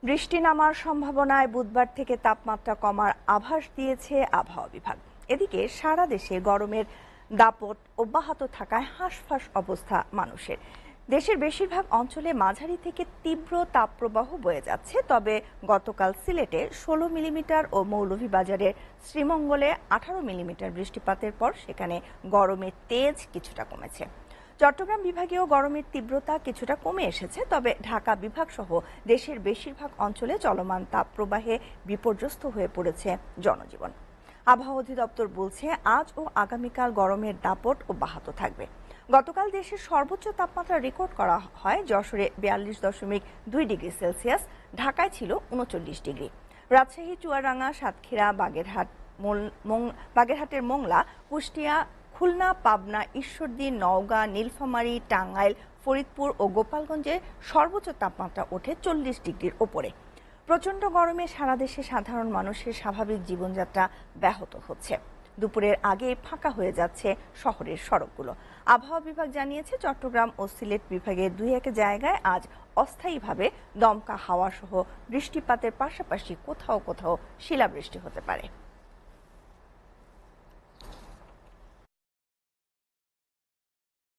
বৃষ্টি নামার সম্ভাবনায় বুধবার থেকে তাপমাত্রা কমার আভাস দিয়েছে আবহাওয়া বিভাগ। এদিকে সারা দেশে গরমের দাপট অব্যাহত থাকায় হাঁসফাঁস অবস্থা মানুষের। দেশের বেশিরভাগ অঞ্চলে মাঝারি থেকে তীব্র তাপপ্রবাহ বয়ে যাচ্ছে, তবে গতকাল সিলেটে 16 মিলিমিটার ও মৌলভীবাজারের শ্রীমঙ্গলে 18 মিলিমিটার বৃষ্টিপাতের পর সেখানে গরমের তেজ কিছুটা কমেছে। চট্টগ্রাম বিভাগেও গরমের তীব্রতা কিছুটা কমে এসেছে, তবে ঢাকা বিভাগ সহ দেশের বেশিরভাগ অঞ্চলে চলমান তাপপ্রবাহে বিপর্যস্ত হয়ে পড়েছে জনজীবন। আবহাওয়া অধিদপ্তর বলছে, আজ ও আগামীকাল গরমের দাপট অব্যাহত থাকবে। গতকাল দেশের সর্বোচ্চ তাপমাত্রা রেকর্ড করা হয় যশোরে 42.2 ডিগ্রি সেলসিয়াস, ঢাকায় ছিল 39 ডিগ্রি। রাজশাহী, চুয়াডাঙ্গা, সাতক্ষীরা, বাগেরহাটের মোংলা, কুষ্টিয়া, খুলনা, পাবনা, ঈশ্বরদী, নওগাঁ, নীলফামারী, টাঙ্গাইল, ফরিদপুর ও গোপালগঞ্জে সর্বোচ্চ তাপমাত্রা ওঠে 40 ডিগ্রির ওপরে। প্রচণ্ড গরমে সারা দেশে সাধারণ মানুষের স্বাভাবিক জীবনযাত্রা ব্যাহত হচ্ছে। দুপুরের আগে ফাঁকা হয়ে যাচ্ছে শহরের সড়কগুলো। আবহাওয়া বিভাগ জানিয়েছে, চট্টগ্রাম ও সিলেট বিভাগের 2-1 জায়গায় আজ অস্থায়ীভাবে দমকা হাওয়া সহ বৃষ্টিপাতের পাশাপাশি কোথাও কোথাও শিলাবৃষ্টি হতে পারে।